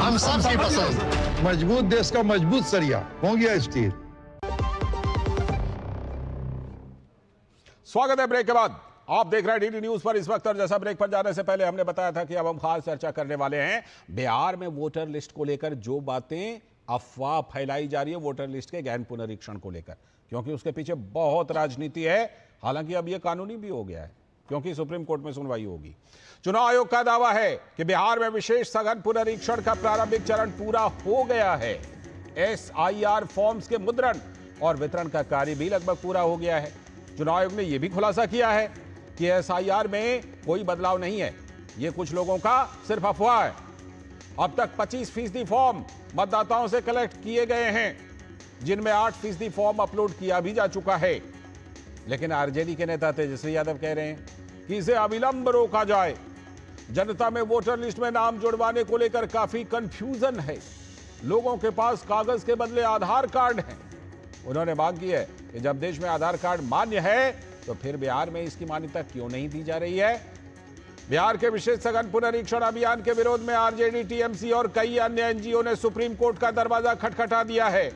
हम सबकी पसंद। मजबूत देश का मजबूत सरिया हो गया स्टील। स्वागत है ब्रेक के बाद। आप देख रहे हैं डीडी न्यूज पर इस वक्त, और जैसा ब्रेक पर जाने से पहले हमने बताया था कि अब हम खास चर्चा करने वाले हैं बिहार में वोटर लिस्ट को लेकर जो बातें अफवाह फैलाई जा रही है वोटर लिस्ट के गहन पुनरीक्षण को लेकर, क्योंकि उसके पीछे बहुत राजनीति है। हालांकि अब यह कानूनी भी हो गया है क्योंकि सुप्रीम कोर्ट में सुनवाई होगी। चुनाव आयोग का दावा है कि बिहार में विशेष सघन पुनरीक्षण का प्रारंभिक चरण पूरा हो गया है। SIR फॉर्म्स के मुद्रण और वितरण का कार्य भी लगभग पूरा हो गया है। चुनाव आयोग ने यह भी खुलासा किया है कि SIR में कोई बदलाव नहीं है, यह कुछ लोगों का सिर्फ अफवाह है। अब तक 25% फॉर्म मतदाताओं से कलेक्ट किए गए हैं, जिनमें 8% फॉर्म अपलोड किया भी जा चुका है। लेकिन आरजेडी के नेता तेजस्वी यादव कह रहे हैं कि इसे अविलंब रोका जाए। जनता में वोटर लिस्ट में नाम जुड़वाने को लेकर काफी कंफ्यूजन है। लोगों के पास कागज के बदले आधार कार्ड हैं। उन्होंने मांग की है कि जब देश में आधार कार्ड मान्य है तो फिर बिहार में इसकी मान्यता क्यों नहीं दी जा रही है। बिहार के विशेष सघन पुनरीक्षण अभियान के विरोध में आरजेडी, टीएमसी और कई अन्य एनजीओ ने सुप्रीम कोर्ट का दरवाजा खटखटा दिया है।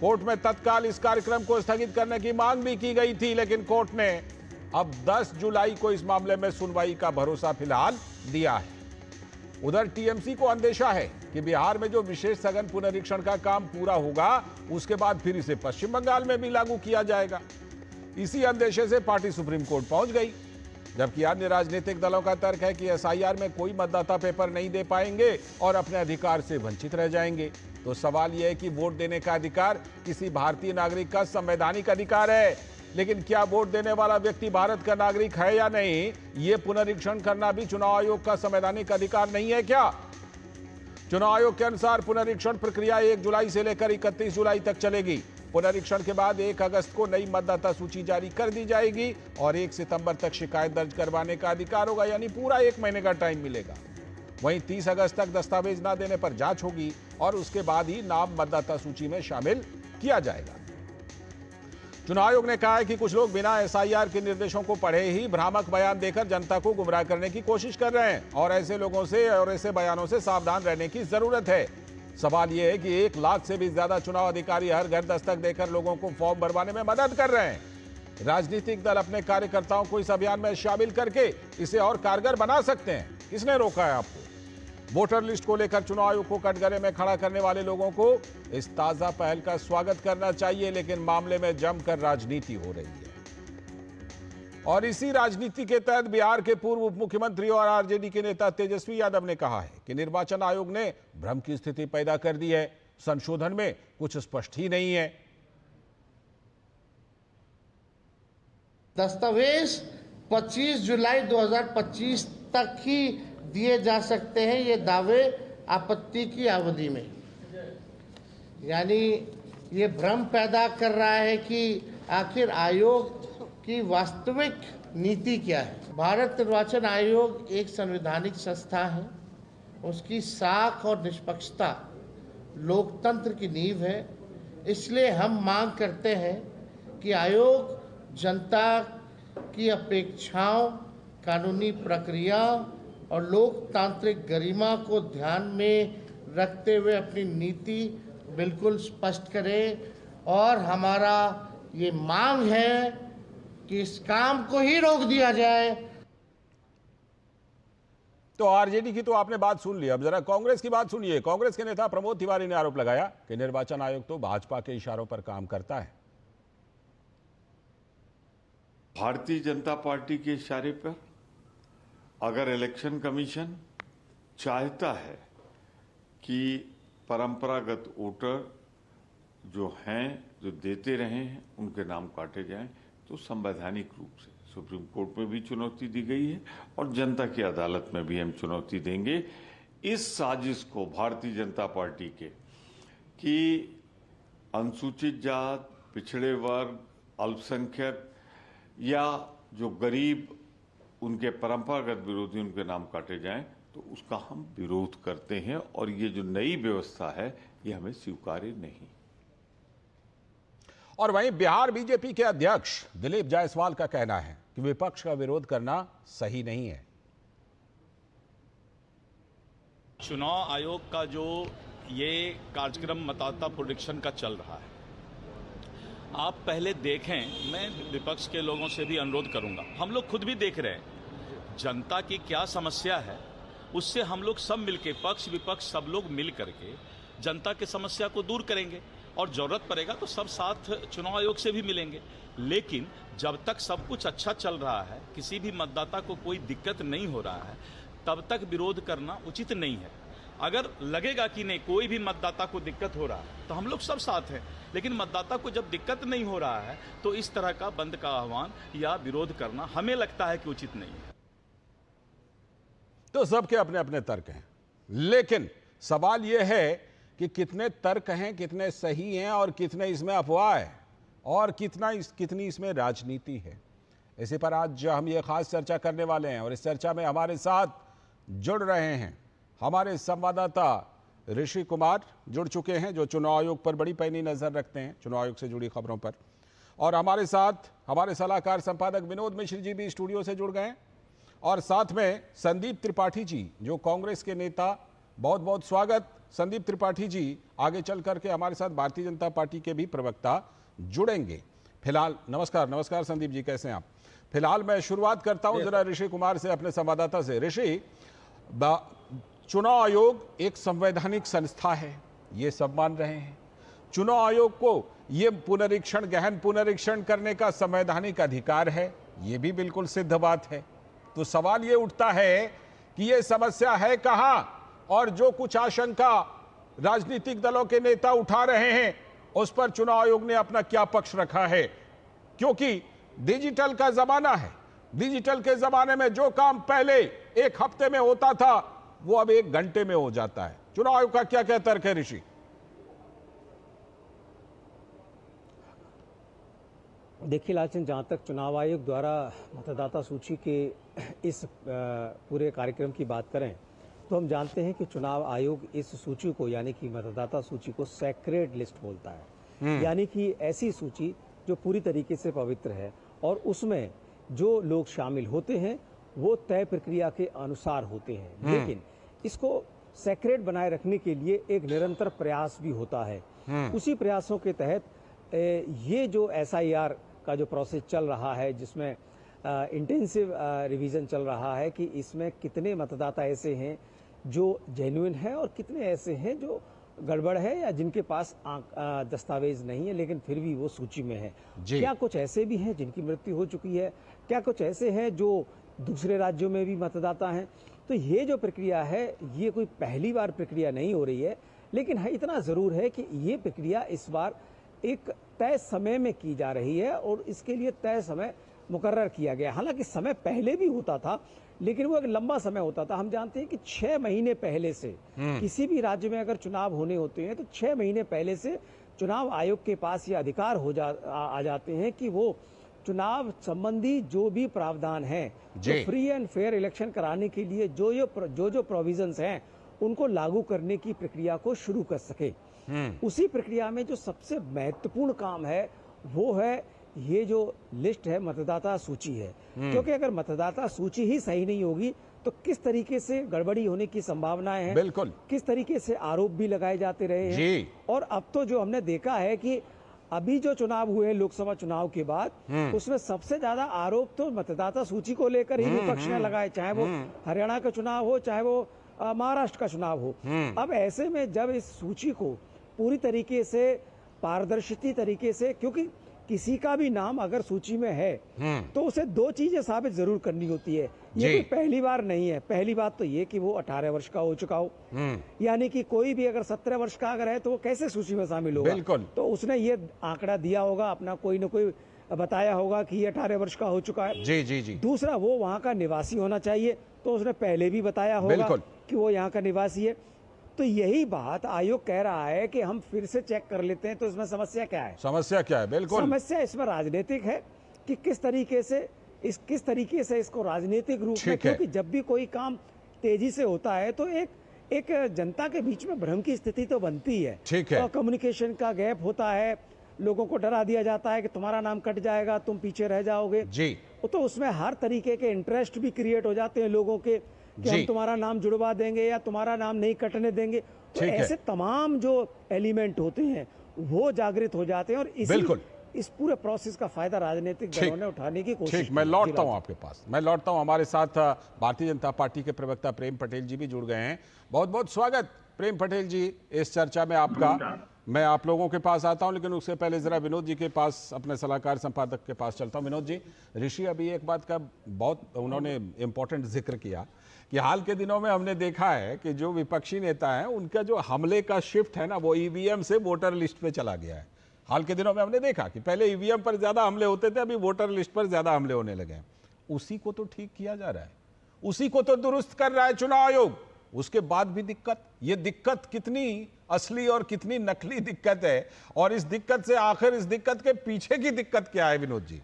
कोर्ट में तत्काल इस कार्यक्रम को स्थगित करने की मांग भी की गई थी, लेकिन कोर्ट ने अब 10 जुलाई को इस मामले में सुनवाई का भरोसा फिलहाल दिया है। उधर टीएमसी को अंदेशा है कि बिहार में जो विशेष सघन पुनरीक्षण का काम पूरा होगा उसके बाद फिर इसे पश्चिम बंगाल में भी लागू किया जाएगा। इसी अंदेशे से पार्टी सुप्रीम कोर्ट पहुंच गई, जबकि अन्य राजनीतिक दलों का तर्क है कि SIR में कोई मतदाता पेपर नहीं दे पाएंगे और अपने अधिकार से वंचित रह जाएंगे। तो सवाल यह है कि वोट देने का अधिकार किसी भारतीय नागरिक का संवैधानिक अधिकार है, लेकिन क्या वोट देने वाला व्यक्ति भारत का नागरिक है या नहीं, यह पुनरीक्षण करना भी चुनाव आयोग का संवैधानिक अधिकार नहीं है क्या? चुनाव आयोग के अनुसार पुनरीक्षण प्रक्रिया 1 जुलाई से लेकर 31 जुलाई तक चलेगी। पुनरीक्षण के बाद 1 अगस्त को नई मतदाता सूची जारी कर दी जाएगी और 1 सितंबर तक शिकायत दर्ज करवाने का अधिकार होगा, यानी पूरा 1 महीने का टाइम मिलेगा। वहीं 30 अगस्त तक दस्तावेज न देने पर जांच होगी और उसके बाद ही नाम मतदाता सूची में शामिल किया जाएगा। चुनाव आयोग ने कहा है कि कुछ लोग बिना SIR के निर्देशों को पढ़े ही भ्रामक बयान देकर जनता को गुमराह करने की कोशिश कर रहे हैं और ऐसे लोगों से और ऐसे बयानों से सावधान रहने की जरूरत है। सवाल यह है कि 1 लाख से भी ज्यादा चुनाव अधिकारी हर घर दस्तक देकर लोगों को फॉर्म भरवाने में मदद कर रहे हैं। राजनीतिक दल अपने कार्यकर्ताओं को इस अभियान में शामिल करके इसे और कारगर बना सकते हैं। किसने रोका है आपको? वोटर लिस्ट को लेकर चुनाव आयोग को कटघरे में खड़ा करने वाले लोगों को इस ताजा पहल का स्वागत करना चाहिए, लेकिन मामले में जमकर राजनीति हो रही है। और इसी राजनीति के तहत बिहार के पूर्व उप मुख्यमंत्री और आरजेडी के नेता तेजस्वी यादव ने कहा है कि निर्वाचन आयोग ने भ्रम की स्थिति पैदा कर दी है। संशोधन में कुछ स्पष्ट ही नहीं है। दस्तावेज 25 जुलाई 2025 तक ही दिए जा सकते हैं, ये दावे आपत्ति की अवधि में। यानी ये भ्रम पैदा कर रहा है कि आखिर आयोग की वास्तविक नीति क्या है। भारत निर्वाचन आयोग एक संवैधानिक संस्था है, उसकी साख और निष्पक्षता लोकतंत्र की नींव है। इसलिए हम मांग करते हैं कि आयोग जनता की अपेक्षाओं, कानूनी प्रक्रिया और लोकतांत्रिक गरिमा को ध्यान में रखते हुए अपनी नीति बिल्कुल स्पष्ट करे। और हमारा ये मांग है कि इस काम को ही रोक दिया जाए। तो आरजेडी की तो आपने बात सुन ली, अब जरा कांग्रेस की बात सुनिए। कांग्रेस के नेता प्रमोद तिवारी ने आरोप लगाया कि निर्वाचन आयोग तो भाजपा के इशारों पर काम करता है। भारतीय जनता पार्टी के इशारे पर अगर इलेक्शन कमीशन चाहता है कि परंपरागत वोटर जो हैं, जो देते रहे हैं, उनके नाम काटे जाएं, तो संवैधानिक रूप से सुप्रीम कोर्ट में भी चुनौती दी गई है और जनता की अदालत में भी हम चुनौती देंगे इस साजिश को भारतीय जनता पार्टी के कि अनुसूचित जात, पिछड़े वर्ग, अल्पसंख्यक या जो गरीब, उनके परंपरागत विरोधी उनके नाम काटे जाएं, तो उसका हम विरोध करते हैं और ये जो नई व्यवस्था है ये हमें स्वीकार्य नहीं। और वहीं बिहार बीजेपी के अध्यक्ष दिलीप जायसवाल का कहना है कि विपक्ष का विरोध करना सही नहीं है। चुनाव आयोग का जो ये कार्यक्रम मतदाता प्रोडिक्शन का चल रहा है, आप पहले देखें। मैं विपक्ष के लोगों से भी अनुरोध करूंगा, हम लोग खुद भी देख रहे हैं जनता की क्या समस्या है, उससे हम लोग सब मिलके, पक्ष विपक्ष सब लोग मिल करके जनता की समस्या को दूर करेंगे और जरूरत पड़ेगा तो सब साथ चुनाव आयोग से भी मिलेंगे। लेकिन जब तक सब कुछ अच्छा चल रहा है, किसी भी मतदाता को कोई दिक्कत नहीं हो रहा है, तब तक विरोध करना उचित नहीं है। अगर लगेगा कि नहीं कोई भी मतदाता को दिक्कत हो रहा है तो हम लोग सब साथ हैं, लेकिन मतदाता को जब दिक्कत नहीं हो रहा है तो इस तरह का बंद का आह्वान या विरोध करना हमें लगता है कि उचित नहीं है। तो सबके अपने अपने तर्क हैं, लेकिन सवाल यह है कि कितने तर्क हैं, कितने सही हैं और कितने इसमें अफवाह है और कितनी इसमें राजनीति है। इसी पर आज हम ये खास चर्चा करने वाले हैं और इस चर्चा में हमारे साथ जुड़ रहे हैं हमारे संवाददाता ऋषि कुमार जुड़ चुके हैं, जो चुनाव आयोग पर बड़ी पैनी नजर रखते हैं, चुनाव आयोग से जुड़ी खबरों पर। और हमारे साथ हमारे सलाहकार संपादक विनोद मिश्र जी भी स्टूडियो से जुड़ गए हैं और साथ में संदीप त्रिपाठी जी, जो कांग्रेस के नेता। बहुत बहुत स्वागत संदीप त्रिपाठी जी। आगे चल करके हमारे साथ भारतीय जनता पार्टी के भी प्रवक्ता जुड़ेंगे। फिलहाल नमस्कार संदीप जी, कैसे हैं आप? फिलहाल मैं शुरुआत करता हूं जरा ऋषि कुमार से, अपने संवाददाता से। ऋषि, चुनाव आयोग एक संवैधानिक संस्था है, ये सब मान रहे हैं। चुनाव आयोग को ये गहन पुनरीक्षण करने का संवैधानिक अधिकार है, ये भी बिल्कुल सिद्ध बात है। तो सवाल ये उठता है कि ये समस्या है कहां, और जो कुछ आशंका राजनीतिक दलों के नेता उठा रहे हैं उस पर चुनाव आयोग ने अपना क्या पक्ष रखा है? क्योंकि डिजिटल का जमाना है, डिजिटल के जमाने में जो काम पहले एक हफ्ते में होता था वो अब 1 घंटे में हो जाता है। चुनाव आयोग का क्या तर्क है ऋषि? देखिए लालचंद, जहाँ तक चुनाव आयोग द्वारा मतदाता सूची के इस पूरे कार्यक्रम की बात करें तो हम जानते हैं कि चुनाव आयोग इस सूची को, यानी कि मतदाता सूची को सेक्रेड लिस्ट बोलता है। यानी कि ऐसी सूची जो पूरी तरीके से पवित्र है और उसमें जो लोग शामिल होते हैं वो तय प्रक्रिया के अनुसार होते हैं। लेकिन इसको सेक्रेड बनाए रखने के लिए एक निरंतर प्रयास भी होता है। उसी प्रयासों के तहत ये जो SIR का जो प्रोसेस चल रहा है, जिसमें इंटेंसिव रिवीजन चल रहा है कि इसमें कितने मतदाता ऐसे हैं जो जेन्युइन है और कितने ऐसे हैं जो गड़बड़ है या जिनके पास दस्तावेज नहीं है लेकिन फिर भी वो सूची में है। क्या कुछ ऐसे भी हैं जिनकी मृत्यु हो चुकी है, क्या कुछ ऐसे हैं जो दूसरे राज्यों में भी मतदाता हैं। तो ये जो प्रक्रिया है ये कोई पहली बार प्रक्रिया नहीं हो रही है, लेकिन हाँ इतना ज़रूर है कि ये प्रक्रिया इस बार एक तय समय में की जा रही है और इसके लिए तय समय मुकर्रर किया गया। हालांकि समय पहले भी होता था लेकिन वो एक लंबा समय होता था। हम जानते हैं कि 6 महीने पहले से किसी भी राज्य में अगर चुनाव होने होते हैं तो 6 महीने पहले से चुनाव आयोग के पास ये अधिकार आ जाते हैं कि वो चुनाव संबंधी जो भी प्रावधान है, जो फ्री एंड फेयर इलेक्शन कराने के लिए जो प्रोविजंस हैं उनको लागू करने की प्रक्रिया को शुरू कर सके। उसी प्रक्रिया में जो सबसे महत्वपूर्ण काम है वो है ये जो लिस्ट है, मतदाता सूची है। क्योंकि अगर मतदाता सूची ही सही नहीं होगी तो किस तरीके से गड़बड़ी होने की संभावनाएं हैं, बिल्कुल किस तरीके से आरोप भी लगाए जाते रहे हैं। और अब तो जो हमने देखा है कि अभी जो चुनाव हुए लोकसभा चुनाव के बाद उसमें सबसे ज्यादा आरोप तो मतदाता सूची को लेकर ही विपक्ष ने लगाए, चाहे वो हरियाणा का चुनाव हो चाहे वो महाराष्ट्र का चुनाव हो। अब ऐसे में जब इस सूची को पूरी तरीके से पारदर्शी तरीके से, क्योंकि किसी का भी नाम अगर सूची में है तो उसे 2 चीजें साबित जरूर करनी होती है। ये कोई पहली बार नहीं है। पहली बात तो ये कि वो 18 वर्ष का हो चुका हो, यानी कि कोई भी अगर 17 वर्ष का अगर है तो वो कैसे सूची में शामिल होगा। बिल्कुल। तो उसने ये आंकड़ा दिया होगा, अपना कोई न कोई बताया होगा कि ये 18 वर्ष का हो चुका है। जी। दूसरा, वो वहाँ का निवासी होना चाहिए, तो उसने पहले भी बताया होगा कि वो यहाँ का निवासी है। तो यही बात आयोग कह रहा है कि हम फिर से चेक कर लेते हैं। तो इसमें समस्या क्या है? बिल्कुल समस्या इसमें राजनीतिक है कि किस तरीके से इसको राजनीतिक रूप में, क्योंकि जब भी कोई काम तेजी से होता है तो एक जनता के बीच में भ्रम की स्थिति तो बनती है। तो कम्युनिकेशन का गैप होता है, लोगों को डरा दिया जाता है कि तुम्हारा नाम कट जाएगा, तुम पीछे रह जाओगे। जी। तो उसमें हर तरीके के इंटरेस्ट भी क्रिएट हो जाते हैं लोगों के कि हम तुम्हारा नाम जुड़वा देंगे या तुम्हारा नाम नहीं कटने देंगे। तो ठीक है। ऐसे तमाम जो एलिमेंट होते हैं वो जागृत हो जाते हैं और बिल्कुल। इस पूरे प्रोसेस का फायदा राजनीतिक दलों ने उठाने की कोशिश ठीक, मैं की। लौटता हूं आपके पास, मैं लौटता हूं। हमारे साथ भारतीय जनता पार्टी के प्रवक्ता प्रेम पटेल जी भी जुड़ गए हैं। बहुत बहुत स्वागत प्रेम पटेल जी इस चर्चा में आपका। मैं आप लोगों के पास आता हूं, लेकिन उससे पहले जरा विनोद जी के पास, अपने सलाहकार संपादक के पास चलता हूं। विनोद जी, ऋषि अभी एक बात का बहुत उन्होंने इंपॉर्टेंट जिक्र किया कि हाल के दिनों में हमने देखा है कि जो विपक्षी नेता हैं उनका जो हमले का शिफ्ट है ना, वो ईवीएम से वोटर लिस्ट पे चला गया है। हाल के दिनों में हमने देखा कि पहले ईवीएम पर ज्यादा हमले होते थे, अभी वोटर लिस्ट पर ज्यादा हमले होने लगे हैं। उसी को तो ठीक किया जा रहा है, उसी को तो दुरुस्त कर रहा है चुनाव आयोग। उसके बाद भी दिक्कत, ये दिक्कत कितनी असली और कितनी नकली दिक्कत है, और इस दिक्कत से आखिर इस दिक्कत के पीछे की दिक्कत क्या है विनोद जी?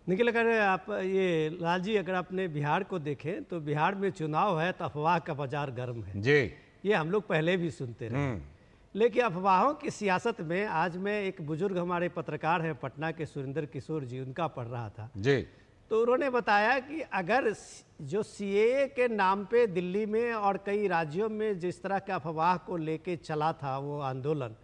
निखिल, अगर आप ये लाल जी अगर आपने बिहार को देखें तो बिहार में चुनाव है तो अफवाह का बाजार गर्म है जी। ये हम लोग पहले भी सुनते रहे, लेकिन अफवाहों की सियासत में आज मैं एक बुजुर्ग हमारे पत्रकार हैं पटना के सुरेंद्र किशोर जी, उनका पढ़ रहा था जी। तो उन्होंने बताया कि अगर जो सीएए के नाम पे दिल्ली में और कई राज्यों में जिस तरह के अफवाह को लेके चला था वो आंदोलन,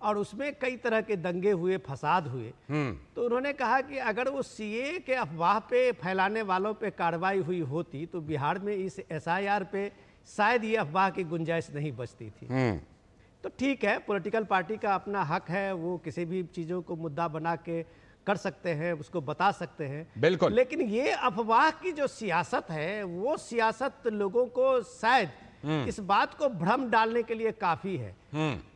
और उसमें कई तरह के दंगे हुए, फसाद हुए, तो उन्होंने कहा कि अगर वो सीएए के अफवाह पे फैलाने वालों पे कार्रवाई हुई होती तो बिहार में इस एसआईआर पे शायद ये अफवाह की गुंजाइश नहीं बचती थी। तो ठीक है, पॉलिटिकल पार्टी का अपना हक है, वो किसी भी चीज़ों को मुद्दा बना के कर सकते हैं, उसको बता सकते हैं, बिल्कुल। लेकिन ये अफवाह की जो सियासत है वो सियासत लोगों को शायद इस बात को भ्रम डालने के लिए काफी है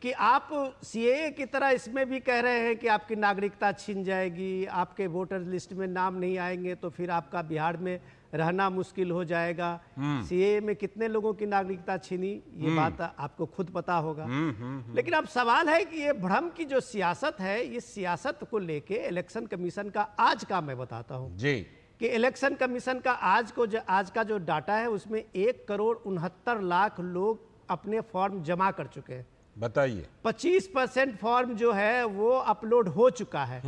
कि आप सीएए की तरह इसमें भी कह रहे हैं कि आपकी नागरिकता छीन जाएगी, आपके वोटर लिस्ट में नाम नहीं आएंगे तो फिर आपका बिहार में रहना मुश्किल हो जाएगा। सीएए में कितने लोगों की नागरिकता छीनी ये बात आपको खुद पता होगा। लेकिन अब सवाल है कि ये भ्रम की जो सियासत है, इस सियासत को लेके इलेक्शन कमीशन का आज का मैं बताता हूँ जी कि इलेक्शन कमीशन का आज का जो डाटा है उसमें 1,69,00,000 लोग अपने फॉर्म जमा कर चुके हैं। बताइए। 25% फॉर्म जो है वो अपलोड हो चुका है।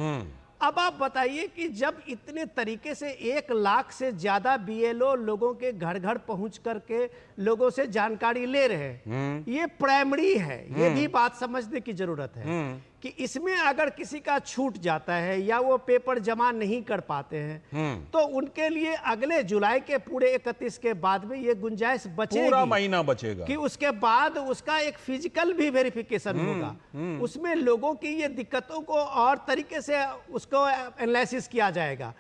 अब आप बताइए कि जब इतने तरीके से 1 लाख से ज्यादा बीएलओ लोगों के घर घर पहुंच करके लोगों से जानकारी ले रहे हैं, ये प्राइमरी है, ये भी बात समझने की जरूरत है कि इसमें अगर किसी का छूट जाता है या वो पेपर जमा नहीं कर पाते हैं तो उनके लिए अगले जुलाई के पूरे 31 के बाद में ये गुंजाइश बचेगी, पूरा महीना बचेगा कि उसके बाद उसका एक फिजिकल भी वेरिफिकेशन होगा, उसमें लोगों की ये दिक्कतों को और तरीके से उसको एनालिसिस किया जाएगा।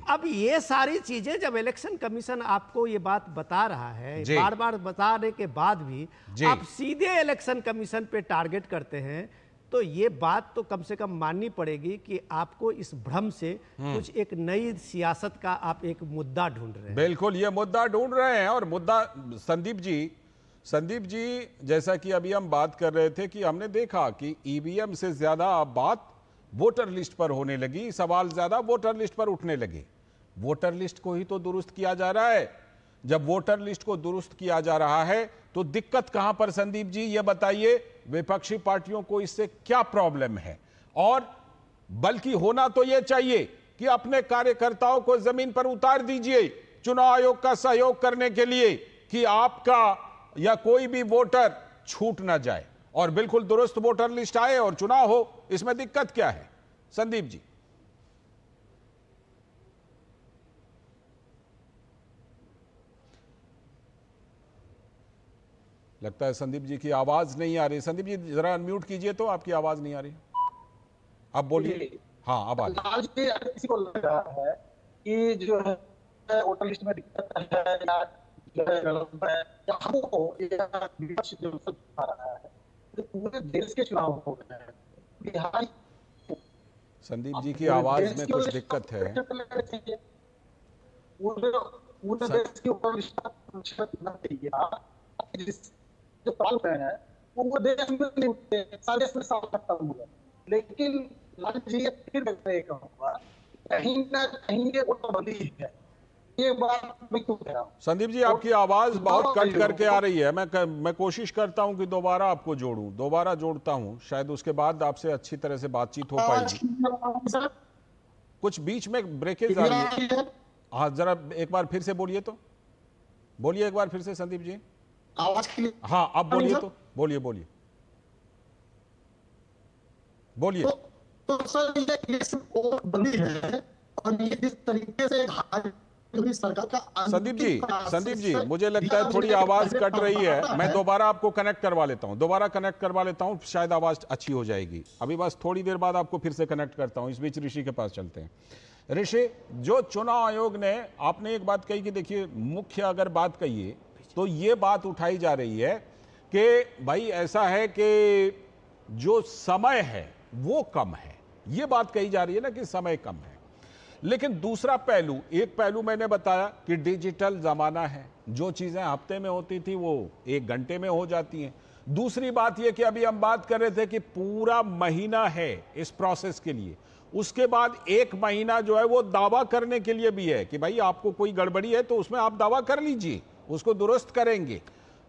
अब ये सारी चीजें जब इलेक्शन कमीशन आपको ये बात बता रहा है, बार बार बताने के बाद भी आप सीधे इलेक्शन कमीशन पे टारगेट करते हैं, तो ये बात तो कम से कम माननी पड़ेगी कि आपको इस भ्रम से कुछ एक नई सियासत का आप एक मुद्दा ढूंढ रहे हैं। बिल्कुल, ये मुद्दा ढूंढ रहे हैं। और मुद्दा संदीप जी जैसा कि अभी हम बात कर रहे थे कि हमने देखा कि ईवीएम से ज्यादा अब बात वोटर लिस्ट पर होने लगी, सवाल ज्यादा वोटर लिस्ट पर उठने लगे। वोटर लिस्ट को ही तो दुरुस्त किया जा रहा है। जब वोटर लिस्ट को दुरुस्त किया जा रहा है तो दिक्कत कहां पर संदीप जी, ये बताइए। विपक्षी पार्टियों को इससे क्या प्रॉब्लम है? और बल्कि होना तो यह चाहिए कि अपने कार्यकर्ताओं को जमीन पर उतार दीजिए चुनाव आयोग का सहयोग करने के लिए कि आपका या कोई भी वोटर छूट ना जाए और बिल्कुल दुरुस्त वोटर लिस्ट आए और चुनाव हो। इसमें दिक्कत क्या है संदीप जी? लगता है संदीप जी की आवाज नहीं आ रही। संदीप जी जरा अनम्यूट कीजिए, तो आपकी आवाज नहीं आ रही। अब बोलिए। हाँ, अब आ रही। किसी को लग रहा है कि जो है वोटर लिस्ट में दिक्कत है या जो है या हमको या विपक्ष जो आ रहा है, तो पूरे देश के चुनाव हो रहे हैं। बिहार संदीप जी की आवाज में कुछ दिक्कत है। पूरे देश के ऊपर जो प्रॉब्लम है वो देश में नहीं उठते, सारे देश में साफ खत्म हुआ। लेकिन लाल जी फिर कहूँगा कहीं ना कहीं ये बंदी है। ये बात मैं क्यों कह रहा हूँ? संदीप जी आपकी आवाज बहुत कट करके आ रही है। मैं कोशिश करता हूं कि दोबारा आपको जोड़ूं, दोबारा जोड़ता हूं, शायद उसके बाद आपसे अच्छी तरह से बातचीत हो पाएगी। कुछ बीच में ब्रेकेज आ रही है। हाँ, जरा एक बार फिर से बोलिए तो। बोलिए एक बार फिर से संदीप जी। आवाज क्लियर? हाँ अब बोलिए, तो बोलिए बोलिए बोलिए। तो सर ये इलेक्शन और बंदी है, और ये जिस तरीके से सरकार का संदीप जी मुझे लगता है थोड़ी आवाज कट रही है, मैं दोबारा आपको कनेक्ट करवा लेता हूं, शायद आवाज अच्छी हो जाएगी। अभी बस थोड़ी देर बाद आपको फिर से कनेक्ट करता हूं। इस बीच ऋषि के पास चलते हैं। ऋषि, जो चुनाव आयोग ने, आपने एक बात कही कि देखिए मुख्य अगर बात कहिए तो ये बात उठाई जा रही है कि भाई ऐसा है कि जो समय है वो कम है, ये बात कही जा रही है ना कि समय कम है। लेकिन दूसरा पहलू, एक पहलू मैंने बताया कि डिजिटल जमाना है, जो चीजें हफ्ते में होती थी वो 1 घंटे में हो जाती हैं। दूसरी बात यह कि अभी हम बात कर रहे थे कि पूरा महीना है इस प्रोसेस के लिए, उसके बाद 1 महीना जो है वो दावा करने के लिए भी है कि भाई आपको कोई गड़बड़ी है तो उसमें आप दावा कर लीजिए, उसको दुरुस्त करेंगे।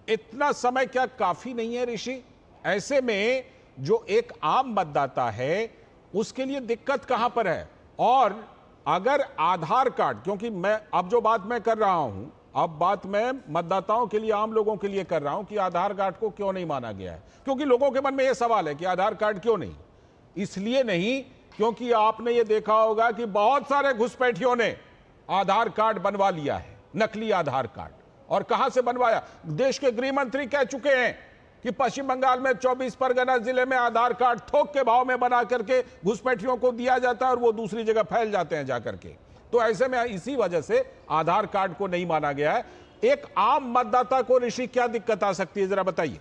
इतना समय क्या काफी नहीं है ऋषि? ऐसे में जो एक आम मतदाता है उसके लिए दिक्कत कहां पर है? और अगर आधार कार्ड, क्योंकि मैं अब जो बात मैं कर रहा हूं, अब बात मैं मतदाताओं के लिए, आम लोगों के लिए कर रहा हूं कि आधार कार्ड को क्यों नहीं माना गया है, क्योंकि लोगों के मन में यह सवाल है कि आधार कार्ड क्यों नहीं। इसलिए नहीं क्योंकि आपने यह देखा होगा कि बहुत सारे घुसपैठियों ने आधार कार्ड बनवा लिया है, नकली आधार कार्ड। और कहां से बनवाया? देश के गृह मंत्री कह चुके हैं कि पश्चिम बंगाल में 24 परगना जिले में आधार कार्ड थोक के भाव में बना करके घुसपैठियों को दिया जाता है और वो दूसरी जगह फैल जाते हैं जाकर के। तो ऐसे में इसी वजह से आधार कार्ड को नहीं माना गया है। एक आम मतदाता को ऋषि क्या दिक्कत आ सकती है, जरा बताइए।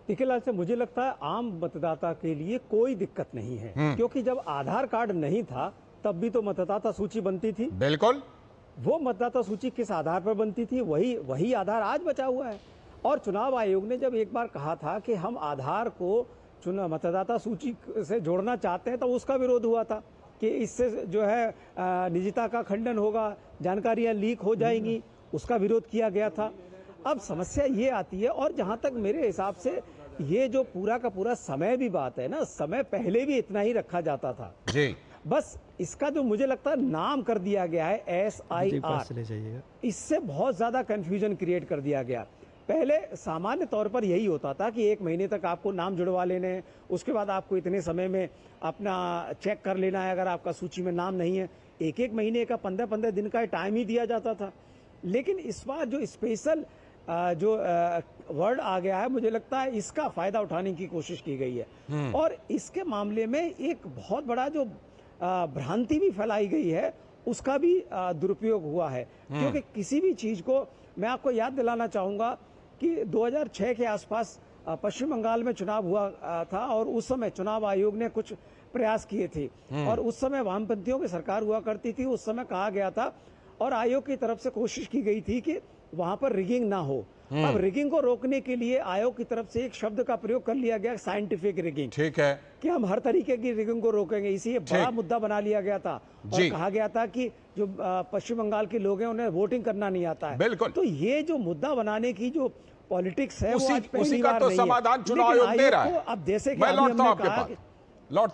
टिकेलाल से मुझे लगता है आम मतदाता के लिए कोई दिक्कत नहीं है, क्योंकि जब आधार कार्ड नहीं था तब भी तो मतदाता सूची बनती थी। बिल्कुल। वो मतदाता सूची किस आधार पर बनती थी, वही आधार आज बचा हुआ है। और चुनाव आयोग ने जब एक बार कहा था कि हम आधार को मतदाता सूची से जोड़ना चाहते हैं, तो उसका विरोध हुआ था कि इससे जो है निजता का खंडन होगा, जानकारियां लीक हो जाएंगी, उसका विरोध किया गया था। अब समस्या ये आती है, और जहां तक मेरे हिसाब से ये जो पूरा का पूरा समय भी बात है ना, समय पहले भी इतना ही रखा जाता था जी। बस इसका जो मुझे लगता है नाम कर दिया गया है SIR, इससे बहुत ज्यादा कंफ्यूजन क्रिएट कर दिया गया। पहले सामान्य तौर पर यही होता था कि 1 महीने तक आपको नाम जुड़वा लेने, उसके बाद आपको इतने समय में अपना चेक कर लेना है अगर आपका सूची में नाम नहीं है। 1 महीने का 15 दिन का टाइम ही दिया जाता था। लेकिन इस बार जो स्पेशल जो वर्ड आ गया है, मुझे लगता है इसका फायदा उठाने की कोशिश की गई है। और इसके मामले में एक बहुत बड़ा जो भ्रांति भी फैलाई गई है, उसका भी दुरुपयोग हुआ है। क्योंकि किसी भी चीज को, मैं आपको याद दिलाना चाहूंगा कि 2006 के आसपास पश्चिम बंगाल में चुनाव हुआ था, और उस समय चुनाव आयोग ने कुछ प्रयास किए थे, और उस समय वामपंथियों की सरकार हुआ करती थी। उस समय कहा गया था और आयोग की तरफ से कोशिश की गई थी कि वहां पर रिगिंग ना हो। अब रिगिंग को रोकने के लिए आयोग की तरफ से एक शब्द का प्रयोग कर लिया गया, साइंटिफिक रिगिंग। ठीक है कि हम हर तरीके की रिगिंग को रोकेंगे, इसी बड़ा मुद्दा बना लिया गया था। और कहा गया था कि जो पश्चिम बंगाल के लोग हैं उन्हें वोटिंग करना नहीं आता है। बिल्कुल। तो ये जो मुद्दा बनाने की जो पॉलिटिक्स है, वो आज उसी पहली का बार तो नहीं है। समाधान चुनाव आयोग दे रहा है। अब जैसे कि मैं लौटता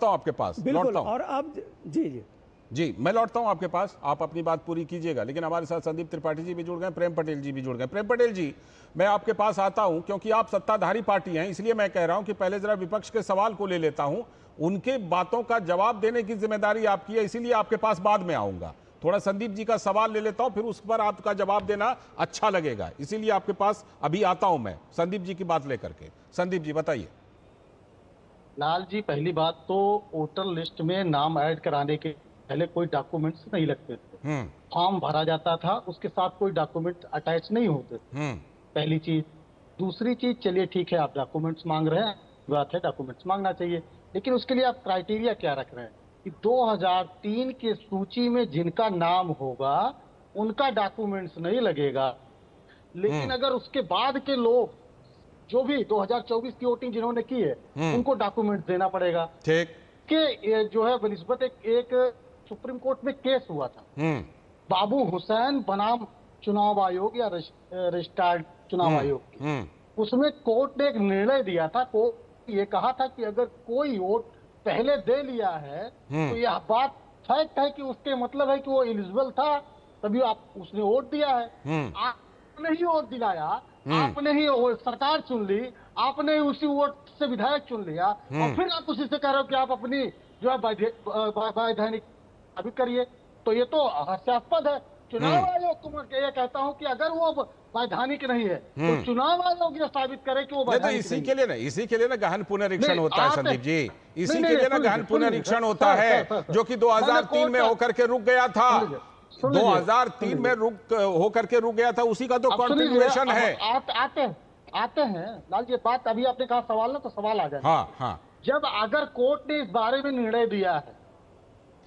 हूं आपके पास, बिल्कुल। और अब जी, मैं लौटता हूं आपके पास, आप अपनी बात पूरी कीजिएगा। लेकिन हमारे साथ संदीप त्रिपाठी जी भी जुड़ गए, प्रेम पटेल जी भी जुड़ गए। प्रेम पटेल जी, मैं आपके पास आता हूं क्योंकि आप सत्ताधारी पार्टी हैं, इसलिए मैं कह रहा हूं कि पहले जरा विपक्ष के सवाल को ले लेता हूं, उनके बातों का जवाब देने की जिम्मेदारी आपकी है, इसीलिए आपके पास बाद में आऊंगा। थोड़ा संदीप जी का सवाल ले लेता हूं, फिर उस पर आपका जवाब देना अच्छा लगेगा, इसीलिए आपके पास अभी आता हूं मैं संदीप जी की बात लेकर के। संदीप जी बताइए। लाल जी, पहली बात तो वोटर लिस्ट में नाम ऐड कराने के पहले कोई डॉक्यूमेंट्स नहीं लगते थे। फॉर्म भरा जाता था, उसके साथ कोई डॉक्यूमेंट अटैच नहीं होते थे, पहली चीज। दूसरी चीज, चलिए ठीक है आप डॉक्यूमेंट्स मांग रहे हैं, बात है डॉक्यूमेंट्स मांगना चाहिए, लेकिन उसके लिए आप क्राइटेरिया क्या रख रहे हैं कि 2003 की सूची में जिनका नाम होगा उनका डॉक्यूमेंट्स नहीं लगेगा, लेकिन अगर उसके बाद के लोग जो भी 2024 की वोटिंग जिन्होंने की है उनको डॉक्यूमेंट देना पड़ेगा। ठीक। कि जो है बनिस्बत एक सुप्रीम कोर्ट में केस हुआ था, बाबू हुसैन बनाम चुनाव आयोग या रजिस्ट्रार्ड चुनाव आयोग, उसमें कोर्ट ने एक निर्णय दिया था। कोर्ट ये कहा था कि अगर कोई वोट पहले दे लिया है तो यह बात फैक्ट है कि उसके मतलब है कि वो एलिजिबल था, तभी आप उसने वोट दिया है। आपने ही वोट दिलाया, आपने ही वो सरकार चुन ली, आपने ही उसी वोट से विधायक चुन लिया, और फिर आप उसी से कह रहे हो कि आप अपनी जो है वैधानिक साबित करिए। तो ये तो हास्यास्पद है। चुनाव आयोग को मैं ये कहता हूं कि अगर वो वैधानिक नहीं है तो चुनाव आयोग ये साबित करे कि वो तो वैधानिक इसी नहीं के लिए ना, इसी के लिए ना गहन पुनरीक्षण नहीं, होता है आप- संदीप जी, इसी नहीं, के लिए ना सुनिए, गहन सुनिए, पुनरीक्षण सर, होता सर, है, सर, सर, जो कि 2003 में कोर्ट होकर के रुक गया था। सुन लीजिए, 2003 में होकर के रुक गया था, उसी का तो अब सुनिए, कंटिन्यूएशन है। आते हैं लाल जी, बात अभी आपने कहा सवाल ना, तो सवाल आ जाए। हाँ हाँ, जब अगर कोर्ट ने इस बारे में निर्णय दिया है,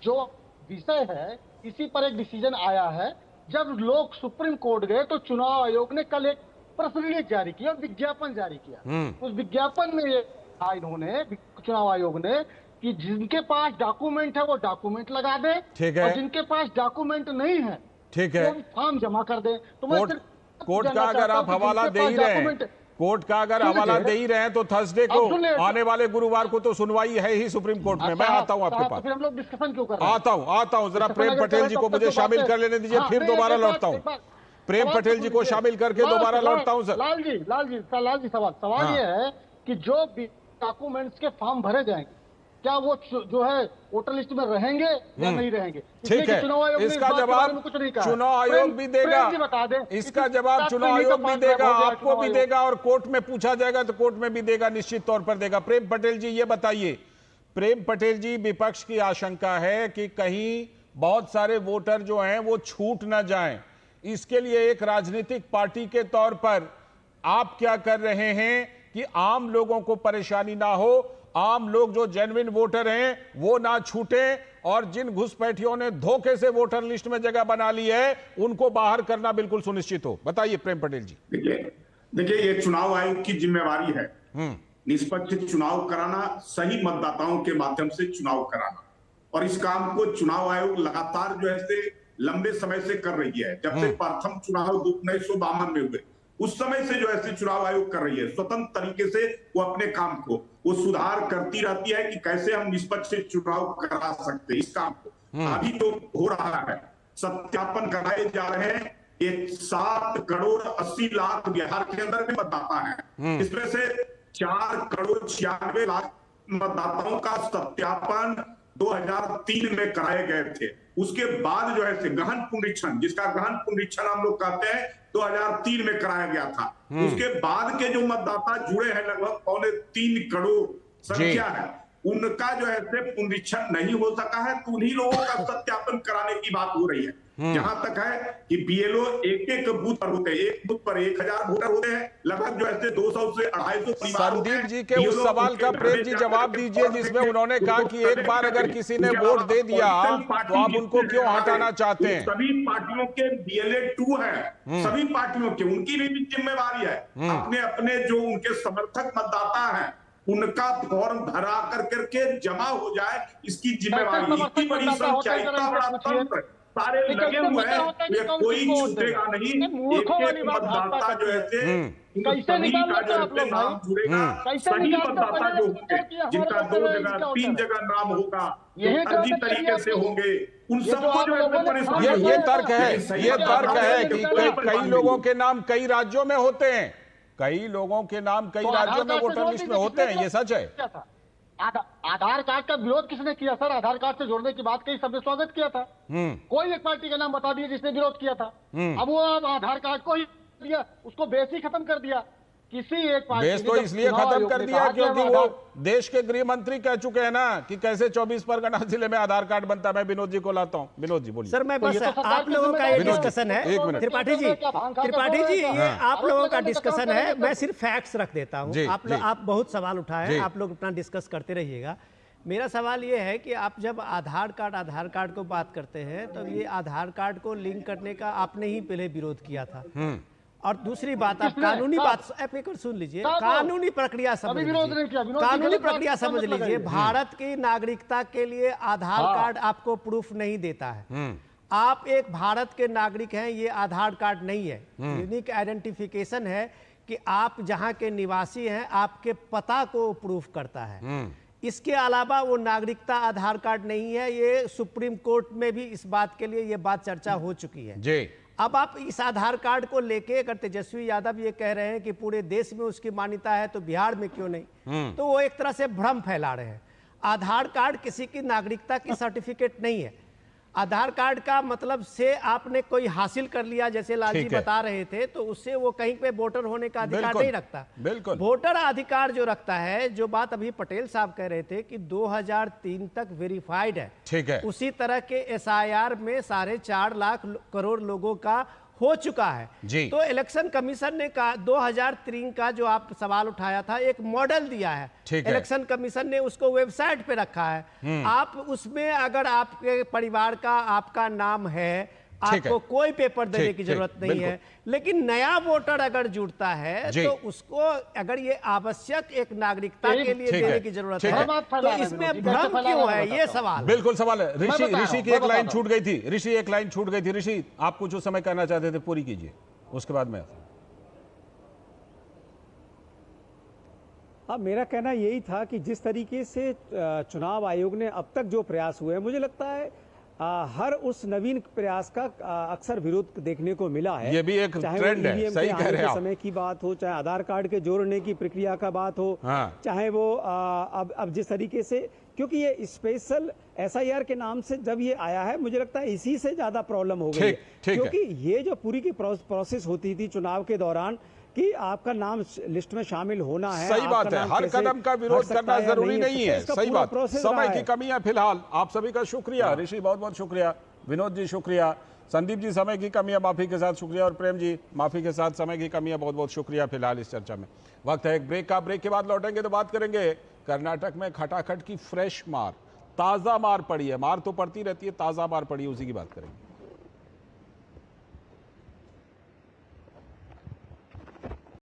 जो विषय है इसी पर एक डिसीजन आया है, जब लोग सुप्रीम कोर्ट गए तो चुनाव आयोग ने कल एक प्रेस रिलीज जारी किया और विज्ञापन जारी किया। उस विज्ञापन में ये कहा इन्होंने, चुनाव आयोग ने, कि जिनके पास डॉक्यूमेंट है वो डॉक्यूमेंट लगा दे, ठीक है। और जिनके पास डॉक्यूमेंट नहीं है ठीक है, वो फॉर्म जमा कर दे। तो मैं सिर्फ कोर्ट का जानना अगर चाहता आप हूं कि हवाला जिनके दे ही पास रहे हैं, document- कोर्ट का अगर सुन हवाला लीजिए। दे ही रहे हैं, तो थर्सडे अब सुन लीजिए। को आने वाले गुरुवार को तो सुनवाई है ही सुप्रीम कोर्ट में। मैं आता हूं आपके साहब, तो पास, फिर हम लोग डिस्कशन क्यों कर रहे हैं? आता हूं जरा डिस्कशन प्रेम अगर पटेल करें जी तो को अब मुझे तक तो शामिल बात कर है। लेने दीजिए, हाँ, फिर नहीं, दोबारा एक बात- लौटता हूं। एक बात- प्रेम सवाल पटेल तो जी को सुन शामिल करके लीजिए। दोबारा सवाल- लौटता हूं सर। लाल जी सवाल हाँ। ये है कि जो डॉक्यूमेंट्स के फॉर्म भरे जाएंगे, क्या वो जो है वोटर लिस्ट में रहेंगे या नहीं रहेंगे? इसलिए ठीक कि है, चुनाव आयोग ने इस इसका बात के बारे जवाब में कुछ नहीं कहा। चुनाव आयोग भी देगा, प्रेम जी बता दें, इसका इसी जवाब बात पे चुनाव नहीं आयोग तो भी बात देगा, हो गया आपको चुनाव भी आयोग। देगा, और कोर्ट में पूछा जाएगा तो कोर्ट में भी देगा, निश्चित तौर पर देगा। प्रेम पटेल जी ये बताइए, प्रेम पटेल जी, विपक्ष की आशंका है कि कहीं बहुत सारे वोटर जो हैं वो छूट ना जाएं, इसके लिए एक राजनीतिक पार्टी के तौर पर आप क्या कर रहे हैं कि आम लोगों को परेशानी ना हो, आम लोग जो जेन्युइन वोटर हैं वो ना छूटे, और जिन घुसपैठियों ने धोखे से वोटर लिस्ट में जगह बना ली है उनको बाहर करना बिल्कुल सुनिश्चित हो? बताइए प्रेम पटेल जी। देखिए ये चुनाव आयोग की जिम्मेवारी है निष्पक्ष चुनाव कराना, सही मतदाताओं के माध्यम से चुनाव कराना, और इस काम को चुनाव आयोग लगातार जो है लंबे समय से कर रही है। जब से प्रथम चुनाव 1952 में हुए उस समय से जो है चुनाव आयोग कर रही है, स्वतंत्र तरीके से वो अपने काम को वो सुधार करती रहती है कि कैसे हम निष्पक्ष चुनाव करा सकते हैं। इस काम को अभी तो हो रहा है, सत्यापन कराए जा रहे हैं। ये 7 करोड़ 80 लाख बिहार के अंदर में मतदाता है, इसमें से 4 करोड़ 96 लाख मतदाताओं का सत्यापन 2003 में कराए गए थे। उसके बाद जो है गहन पुनरीक्षण, जिसका गहन पुनरीक्षण हम लोग कहते हैं, 2003 में कराया गया था। उसके बाद के जो मतदाता जुड़े हैं लगभग 3.25 करोड़ संख्या है, उनका जो है पुनरीक्षण नहीं हो सका है, तो उन्हीं लोगों का सत्यापन कराने की बात हो रही है। जहां तक है कि बीएलओ एक बूथ पर होते हैं, एक बूथ पर 1000 वोटर होते हैं, लगभग जो है 200 से 250 परिवार होते हैं। संदीप जी के उस सवाल का प्रेम जी जवाब दीजिए जिसमें उन्होंने कहा कि एक बार अगर किसी ने वोट दे दिया तो आप उनको क्यों हटाना चाहते हैं? सभी पार्टियों के BLA 2 है, सभी पार्टियों के, उनकी भी जिम्मेवारी है अपने अपने जो उनके समर्थक मतदाता हैं उनका फॉर्म भरा करके जमा हो जाए, इसकी जिम्मेवारी। इतनी बड़ी संख्या, इतना बड़ा तंत्र, सारे लगे हुए हैं, ये कोई छूटेगा नहीं। एक मतदाता जो है सभी का जो है नाम जुड़ेगा, सही मतदाता जो होंगे, जिनका 2 जगह 3 जगह नाम होगा, जो फर्जी तरीके से होंगे, उन सबको जो है परेशानी। ये तर्क है कि कई लोगों के नाम कई राज्यों में होते हैं, कई लोगों के नाम कई राज्यों में वोटर लिस्ट में होते हैं, ये सच है। आधार कार्ड का विरोध किसने किया सर? आधार कार्ड से जोड़ने की बात कही, सबने स्वागत किया था। कोई एक पार्टी का नाम बता दिया जिसने विरोध किया था। अब वो आधार कार्ड को ही दिया, उसको बेस ही खत्म कर दिया। किसी एक पार्टी बेस तो इसलिए खत्म कर दिया क्योंकि वो देश के गृह मंत्री कह चुके हैं ना कि कैसे 24 परगना जिले में आधार कार्ड बनता है। मैं विनोद जी को लाता हूं। विनोद जी बोलिए। सर मैं बस आप लोगों का ये डिस्कशन है, त्रिपाठी जी ये आप लोगों का डिस्कशन है, मैं सिर्फ फैक्ट्स रख देता हूं। आप बहुत सवाल उठाए, आप लोग अपना डिस्कस करते रहिएगा। मेरा सवाल ये है कि आप जब आधार कार्ड को बात करते हैं तो ये आधार कार्ड को लिंक करने का आपने ही पहले विरोध किया था, और दूसरी बात आप कानूनी बात एक और सुन लीजिए, कानूनी प्रक्रिया समझ लीजिए, कानूनी प्रक्रिया समझ लीजिए। भारत की नागरिकता के लिए आधार कार्ड आपको प्रूफ नहीं देता है। आप एक भारत के नागरिक हैं, ये आधार कार्ड नहीं है। यूनिक आइडेंटिफिकेशन है कि आप जहां के निवासी हैं, आपके पता को प्रूफ करता है। इसके अलावा वो नागरिकता आधार कार्ड नहीं है। ये सुप्रीम कोर्ट में भी इस बात के लिए ये बात चर्चा हो चुकी है जी। अब आप इस आधार कार्ड को लेके अगर तेजस्वी यादव ये कह रहे हैं कि पूरे देश में उसकी मान्यता है तो बिहार में क्यों नहीं, तो वो एक तरह से भ्रम फैला रहे हैं। आधार कार्ड किसी की नागरिकता की सर्टिफिकेट नहीं है। आधार कार्ड का मतलब से आपने कोई हासिल कर लिया, जैसे लालजी बता रहे थे, तो उससे वो कहीं पे वोटर होने का अधिकार नहीं रखता। बिल्कुल वोटर अधिकार जो रखता है, जो बात अभी पटेल साहब कह रहे थे कि 2003 तक वेरीफाइड है, ठीक है, उसी तरह के SIR में 4.5 लाख करोड़ लोगों का हो चुका है जी। तो इलेक्शन कमीशन ने कहा 2003 का जो आप सवाल उठाया था, एक मॉडल दिया है, इलेक्शन कमीशन ने उसको वेबसाइट पे रखा है। आप उसमें अगर आपके परिवार का आपका नाम है, आपको कोई पेपर देने की जरूरत नहीं है। लेकिन नया वोटर अगर जुड़ता है तो उसको अगर ये आवश्यक एक नागरिकता के लिए देने की जरूरत है, तो इसमें भ्रम क्यों है, ये सवाल। बिल्कुल सवाल है। ऋषि की एक लाइन छूट गई थी, ऋषि आप कुछ उस समय कहना चाहते थे, पूरी कीजिए, उसके बाद में। हाँ, मेरा कहना यही था कि जिस तरीके से चुनाव आयोग ने अब तक जो प्रयास हुए हैं, मुझे लगता है हर उस नवीन प्रयास का अक्सर विरोध देखने को मिला है। ये भी एक ट्रेंड है, सही कह रहे हैं आप। समय की बात हो, चाहे आधार कार्ड के जोड़ने की प्रक्रिया का बात हो, चाहे वो अब जिस तरीके से, क्योंकि ये स्पेशल SIR के नाम से जब ये आया है, मुझे लगता है इसी से ज्यादा प्रॉब्लम हो गई है। क्योंकि ये जो पूरी की प्रोसेस होती थी चुनाव के दौरान कि आपका नाम लिस्ट में शामिल होना है, सही बात है, हर कदम का विरोध करना जरूरी नहीं है, सही बात। समय की कमी है फिलहाल। आप सभी का शुक्रिया, ऋषि बहुत बहुत शुक्रिया, विनोद जी शुक्रिया, संदीप जी समय की कमी है, माफी के साथ शुक्रिया, और प्रेम जी माफी के साथ समय की कमी है, बहुत बहुत शुक्रिया फिलहाल इस चर्चा में। वक्त है एक ब्रेक का, ब्रेक के बाद लौटेंगे तो बात करेंगे कर्नाटक में खटाखट की फ्रेश मार, ताजा मार पड़ी है, मार तो पड़ती रहती है, ताजा मार पड़ी है, उसी की बात करेंगे।